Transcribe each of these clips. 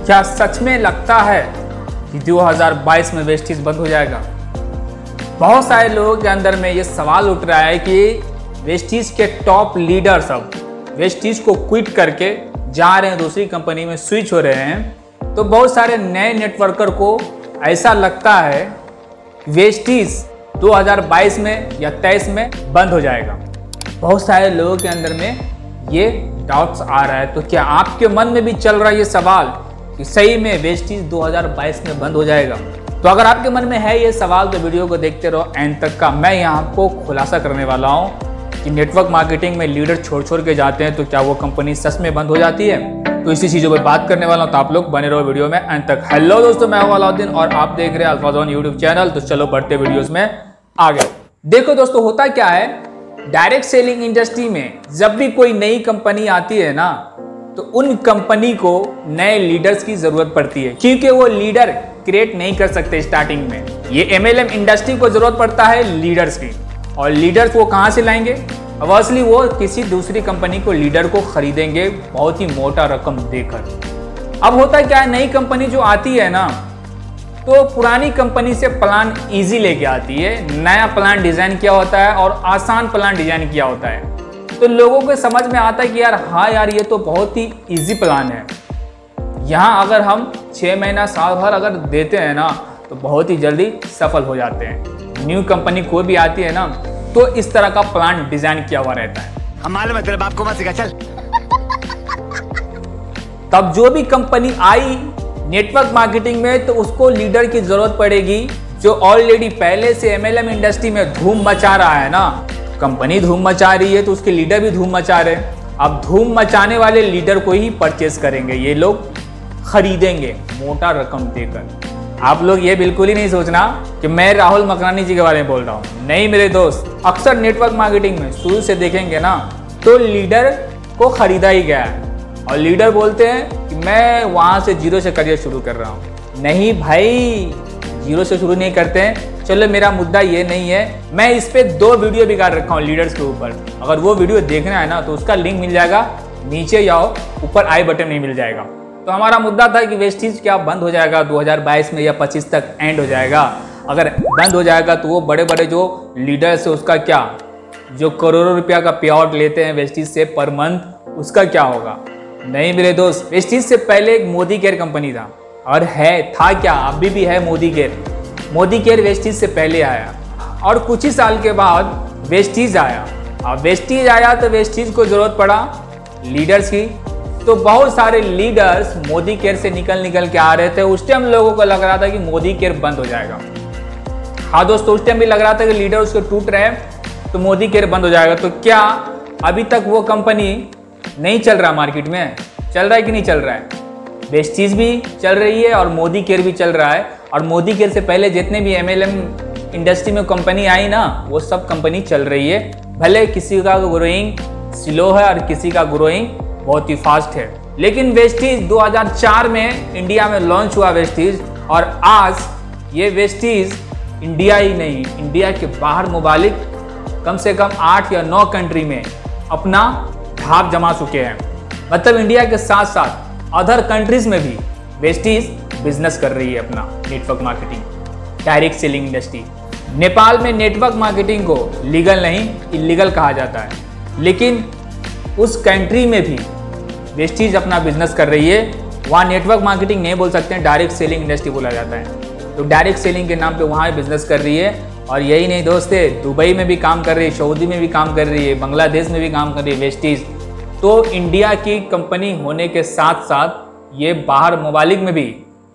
क्या सच में लगता है कि 2022 में वेस्टीज बंद हो जाएगा? बहुत सारे लोगों के अंदर में ये सवाल उठ रहा है कि वेस्टीज के टॉप लीडर सब वेस्टीज को क्विट करके जा रहे हैं, दूसरी कंपनी में स्विच हो रहे हैं। तो बहुत सारे नए नेटवर्कर को ऐसा लगता है वेस्टीज 2022 में या 23 में बंद हो जाएगा। बहुत सारे लोगों के अंदर में ये डाउट्स आ रहा है। तो क्या आपके मन में भी चल रहा है ये सवाल कि सही में वेस्टीज 2022 में बंद हो जाएगा? तो अगर आपके मन में है ये सवाल तो वीडियो को देखते रहो एंड तक का। मैं यहाँ आपको खुलासा करने वाला हूँ कि नेटवर्क मार्केटिंग में लीडर छोड़ के जाते हैं तो क्या वो कंपनी सच में बंद हो जाती है? तो इसी चीज़ों पर बात करने वाला हूँ, तो आप लोग बने रहो वीडियो में एंड तक। हेलो दोस्तों, मैं हूं अलाउद्दीन और आप देख रहे हैं अल्फाज़ोन यूट्यूब चैनल। तो चलो बढ़ते वीडियोस में आगे। देखो दोस्तों, होता क्या है डायरेक्ट सेलिंग इंडस्ट्री में, जब भी कोई नई कंपनी आती है ना तो उन कंपनी को नए लीडर्स की जरूरत पड़ती है, क्योंकि वो लीडर क्रिएट नहीं कर सकते स्टार्टिंग में। ये MLM इंडस्ट्री को जरूरत पड़ता है लीडर्स की, और लीडर्स वो कहाँ से लाएंगे? ऑब्वियसली वो किसी दूसरी कंपनी को लीडर को खरीदेंगे बहुत ही मोटा रकम देकर। अब होता क्या है, नई कंपनी जो आती है ना तो पुरानी कंपनी से प्लान इजी लेके आती है। नया प्लान डिजाइन किया होता है और आसान प्लान डिजाइन किया होता है, तो लोगों को समझ में आता है कि यार हाँ यार ये तो बहुत ही इजी प्लान है। यहाँ अगर हम 6 महीना साल भर अगर देते हैं ना तो बहुत ही जल्दी सफल हो जाते हैं। न्यू कंपनी कोई भी आती है ना तो इस तरह का प्लान डिजाइन किया हुआ रहता है। हम मालूम है तेरे बाप को मत सिखा, चल। तब जो भी कंपनी आई नेटवर्क मार्केटिंग में तो उसको लीडर की जरूरत पड़ेगी जो ऑलरेडी पहले से MLM इंडस्ट्री में धूम मचा रहा है ना। कंपनी धूम मचा रही है तो उसके लीडर भी धूम मचा रहे हैं। अब धूम मचाने वाले लीडर को ही परचेस करेंगे, ये लोग खरीदेंगे मोटा रकम देकर। आप लोग ये बिल्कुल ही नहीं सोचना कि मैं राहुल मकरानी जी के बारे में बोल रहा हूँ, नहीं मेरे दोस्त। अक्सर नेटवर्क मार्केटिंग में शुरू से देखेंगे ना तो लीडर को खरीदा ही गया है और लीडर बोलते हैं कि मैं वहाँ से जीरो से करियर शुरू कर रहा हूँ। नहीं भाई, जीरो से शुरू नहीं करते हैं। चलो मेरा मुद्दा ये नहीं है, मैं इस पे 2 वीडियो भी कर रखा हूँ लीडर्स के ऊपर। अगर वो वीडियो देखना है ना तो उसका लिंक मिल जाएगा नीचे, जाओ ऊपर आई बटन में मिल जाएगा। तो हमारा मुद्दा था कि वेस्टीज क्या बंद हो जाएगा 2022 में या 25 तक एंड हो जाएगा? अगर बंद हो जाएगा तो वो बड़े बड़े जो लीडर्स है उसका क्या, जो करोड़ों रुपया का पे आउट लेते हैं वेस्टीज से पर मंथ, उसका क्या होगा? नहीं मेरे दोस्त, वेस्टीज से पहले एक मोदी केयर कंपनी था और था क्या, अभी भी है Modi care. Modi care Vestige से पहले आया और कुछ ही साल के बाद वेस्टीज आया। अब वेस्टीज आया तो वेस्टीज को जरूरत पड़ा लीडर्स की, तो बहुत सारे लीडर्स मोदी केयर से निकल के आ रहे थे। उस टाइम लोगों को लग रहा था कि मोदी केयर बंद हो जाएगा। हाँ दोस्तों, उस टाइम भी लग रहा था कि लीडर उसके टूट रहे हैं तो मोदी केयर बंद हो जाएगा। तो क्या अभी तक वो कंपनी नहीं चल रहा? मार्केट में चल रहा है कि नहीं चल रहा है? वेस्टीज भी चल रही है और मोदी केयर भी चल रहा है। और मोदी केयर से पहले जितने भी MLM इंडस्ट्री में कंपनी आई ना वो सब कंपनी चल रही है। भले किसी का ग्रोइंग स्लो है और किसी का ग्रोइंग बहुत ही फास्ट है, लेकिन वेस्टीज 2004 में इंडिया में लॉन्च हुआ वेस्टीज, और आज ये वेस्टीज इंडिया ही नहीं, इंडिया के बाहर मुबालिक कम से कम 8 या 9 कंट्री में अपना धाक जमा चुके हैं। मतलब इंडिया के साथ साथ अदर कंट्रीज में भी वेस्टीज बिजनेस कर रही है अपना network marketing, direct selling industry. Nepal में नेटवर्क मार्केटिंग को लीगल नहीं इलीगल कहा जाता है, लेकिन उस कंट्री में भी वेस्टीज अपना बिजनेस कर रही है। वहाँ नेटवर्क मार्केटिंग नहीं बोल सकते हैं, डायरेक्ट सेलिंग इंडस्ट्री बोला जाता है। तो डायरेक्ट सेलिंग के नाम पे वहाँ बिजनेस कर रही है। और यही नहीं दोस्तों, दुबई में भी काम कर रही है, सऊदी में भी काम कर रही है, बांग्लादेश में भी काम कर रही है वेस्टीज। तो इंडिया की कंपनी होने के साथ साथ ये बाहर ममालिक में भी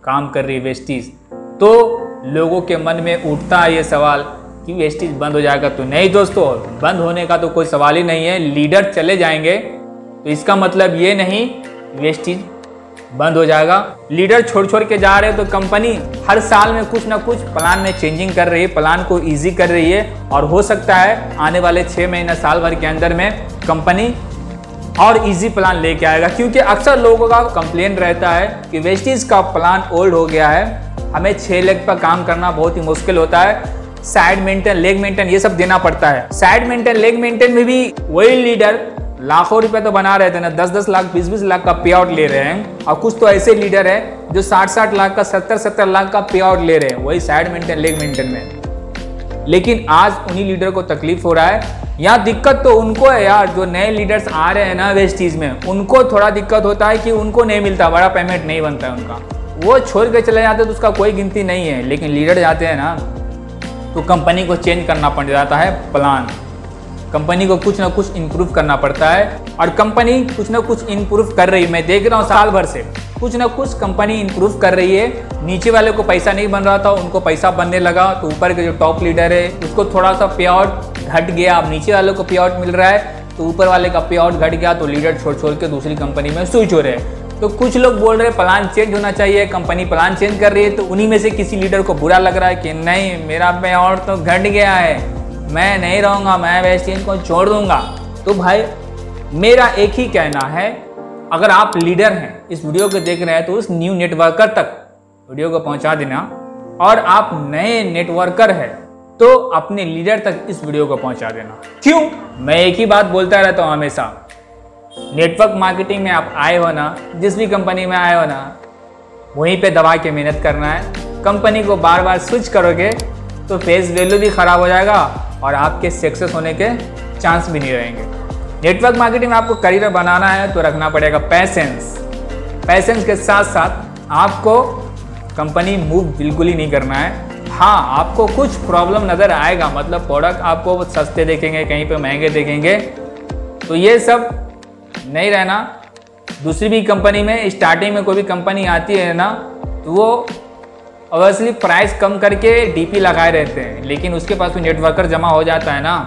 काम कर रही है वेस्टीज। तो लोगों के मन में उठता है ये सवाल कि वेस्टीज बंद हो जाएगा। तो नहीं दोस्तों, बंद होने का तो कोई सवाल ही नहीं है। लीडर चले जाएंगे तो इसका मतलब ये नहीं वेस्टीज बंद हो जाएगा। लीडर छोड़ के जा रहे हैं तो कंपनी हर साल में कुछ ना कुछ प्लान में चेंजिंग कर रही है, प्लान को इजी कर रही है। और हो सकता है आने वाले 6 महीना साल भर के अंदर में कंपनी और इजी प्लान लेके आएगा, क्योंकि अक्सर लोगों का कंप्लेन रहता है कि वेस्टीज का प्लान ओल्ड हो गया है, हमें 6 लेग पर काम करना बहुत ही मुश्किल होता है, साइड मेंटेन लेग मेंटेन ये सब देना पड़ता है। साइड मेंटेन लेग मेंटेन में भी वही लीडर लाखों रुपए तो बना रहे थे ना, 10-10 लाख 20-20 लाख का पे आउट ले रहे हैं। और कुछ तो ऐसे लीडर है जो 60-60 लाख का 70-70 लाख का पे आउट ले रहे हैं, वही साइड मेंटेन लेग मेंटेन में। लेकिन आज उन्हीं लीडर को तकलीफ हो रहा है। यहाँ दिक्कत तो उनको है यार, जो नए लीडर्स आ रहे हैं ना वेस्टीज में, उनको थोड़ा दिक्कत होता है कि उनको नहीं मिलता, बड़ा पेमेंट नहीं बनता है उनका, वो छोड़ के चले जाते तो उसका कोई गिनती नहीं है। लेकिन लीडर जाते हैं ना तो कंपनी को चेंज करना पड़ जाता है प्लान, कंपनी को कुछ ना कुछ इम्प्रूव करना पड़ता है। और कंपनी कुछ ना कुछ इम्प्रूव कर रही है, मैं देख रहा हूँ साल भर से कुछ ना कुछ कंपनी इम्प्रूव कर रही है। नीचे वाले को पैसा नहीं बन रहा था, उनको पैसा बनने लगा, तो ऊपर के जो टॉप लीडर है उसको थोड़ा सा पे आउट घट गया, अब नीचे वाले को पे आउट मिल रहा है, तो ऊपर वाले का पे आउट घट गया, तो लीडर छोड़ छोड़ के दूसरी कंपनी में स्विच हो रहे हैं। तो कुछ लोग बोल रहे हैं प्लान चेंज होना चाहिए, कंपनी प्लान चेंज कर रही है, तो उन्हीं में से किसी लीडर को बुरा लग रहा है कि नहीं मेरा पे आउट तो घट गया है, मैं नहीं रहूँगा, मैं वेस्टीज को छोड़ दूंगा। तो भाई मेरा एक ही कहना है, अगर आप लीडर हैं, इस वीडियो को देख रहे हैं, तो उस न्यू नेटवर्कर तक वीडियो को पहुंचा देना। और आप नए नेटवर्कर हैं तो अपने लीडर तक इस वीडियो को पहुंचा देना। क्यों? मैं एक ही बात बोलता रहता हूं हमेशा, नेटवर्क मार्केटिंग में आप आए हो ना, जिस भी कंपनी में आए हो ना, वहीं पे दबा के मेहनत करना है। कंपनी को बार बार स्विच करोगे तो फेस वैल्यू भी खराब हो जाएगा और आपके सक्सेस होने के चांस भी नहीं रहेंगे। नेटवर्क मार्केटिंग में आपको करियर बनाना है तो रखना पड़ेगा पैसेंस। पैसेंस के साथ साथ आपको कंपनी मूव बिल्कुल ही नहीं करना है। हाँ, आपको कुछ प्रॉब्लम नज़र आएगा, मतलब प्रोडक्ट आपको सस्ते देखेंगे, कहीं पे महंगे देखेंगे, तो ये सब नहीं रहना। दूसरी भी कंपनी में स्टार्टिंग में कोई भी कंपनी आती है ना, तो वो ऑब्वियसली प्राइस कम करके डीपी लगाए रहते हैं, लेकिन उसके पास भी नेटवर्कर जमा हो जाता है ना,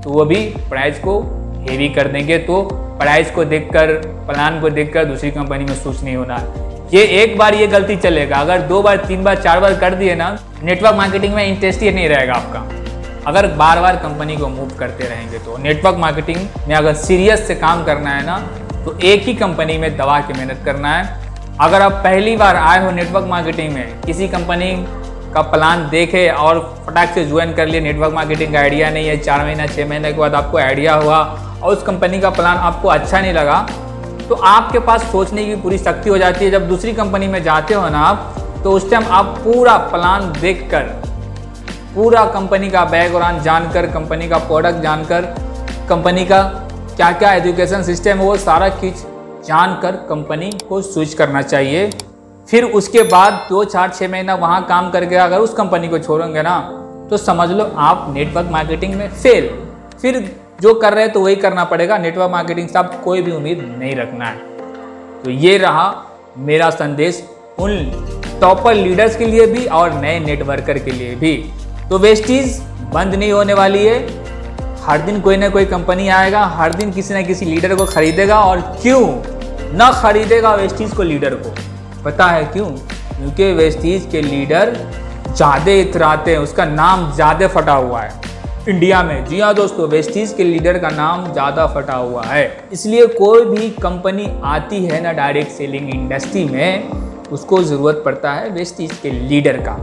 तो वो भी प्राइस को हेवी कर देंगे। तो प्राइस को देखकर, प्लान को देखकर दूसरी कंपनी में स्विच नहीं होना। ये एक बार ये गलती चलेगा, अगर 2 बार 3 बार 4 बार कर दिए ना, नेटवर्क मार्केटिंग में इंटरेस्ट ही नहीं रहेगा आपका। अगर बार बार कंपनी को मूव करते रहेंगे तो नेटवर्क मार्केटिंग में अगर सीरियस से काम करना है ना, तो एक ही कंपनी में दबा के मेहनत करना है। अगर आप पहली बार आए हो नेटवर्क मार्केटिंग में, किसी कंपनी का प्लान देखे और फटाक से ज्वाइन कर लिए, नेटवर्क मार्केटिंग का आइडिया नहीं है, 4 महीना 6 महीने के बाद आपको आइडिया हुआ और उस कंपनी का प्लान आपको अच्छा नहीं लगा, तो आपके पास सोचने की पूरी शक्ति हो जाती है। जब दूसरी कंपनी में जाते हो ना आप, तो उस टाइम आप पूरा प्लान देखकर, पूरा कंपनी का बैकग्राउंड जानकर, कंपनी का प्रोडक्ट जानकर, कंपनी का क्या क्या एजुकेशन सिस्टम है वो सारा कुछ जानकर कंपनी को स्विच करना चाहिए। फिर उसके बाद 2 4 6 महीना वहाँ काम करके अगर उस कंपनी को छोड़ेंगे ना, तो समझ लो आप नेटवर्क मार्केटिंग में फेल। फिर जो कर रहे हैं तो वही करना पड़ेगा, नेटवर्क मार्केटिंग से आप कोई भी उम्मीद नहीं रखना है। तो ये रहा मेरा संदेश उन टॉपर लीडर्स के लिए भी और नए नेटवर्कर के लिए भी। तो वेस्टीज बंद नहीं होने वाली है, हर दिन कोई ना कोई कंपनी आएगा, हर दिन किसी ना किसी लीडर को खरीदेगा। और क्यों ना खरीदेगा वेस्टीज को, लीडर को पता है क्यों? क्योंकि वेस्टीज के लीडर ज़्यादा इतराते हैं, उसका नाम ज़्यादा फटा हुआ है इंडिया में। जी हाँ दोस्तों, वेस्टीज के लीडर का नाम ज़्यादा फटा हुआ है, इसलिए कोई भी कंपनी आती है ना डायरेक्ट सेलिंग इंडस्ट्री में, उसको ज़रूरत पड़ता है वेस्टीज के लीडर का।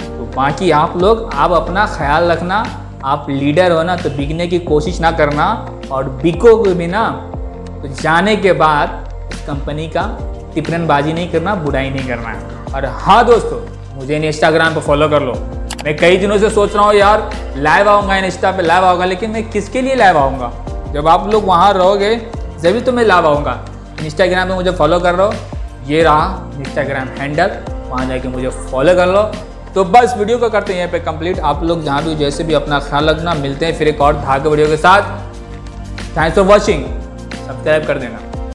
तो बाकी आप लोग आप अपना ख्याल रखना, आप लीडर हो ना तो बिकने की कोशिश ना करना, और बिकोगे भी ना तो जाने के बाद इस कंपनी का टिप्पणबाजी नहीं करना, बुराई नहीं करना है। और हाँ दोस्तों, मुझे इंस्टाग्राम पर फॉलो कर लो। मैं कई दिनों से सोच रहा हूँ यार लाइव आऊँगा, इंस्टा पे लाइव आऊँगा, लेकिन मैं किसके लिए लाइव आऊँगा? जब आप लोग वहाँ रहोगे जब तो मैं लाइव आऊँगा। इंस्टाग्राम पे मुझे फॉलो कर लो, ये रहा इंस्टाग्राम हैंडल, वहाँ जाके मुझे फॉलो कर लो। तो बस वीडियो को करते हैं यहाँ पे कंप्लीट। आप लोग जहाँ भी जैसे भी अपना ख्याल रखना, मिलते हैं फिर एक और धागे वीडियो के साथ। थैंक्स फॉर वॉचिंग, सब्सक्राइब कर देना।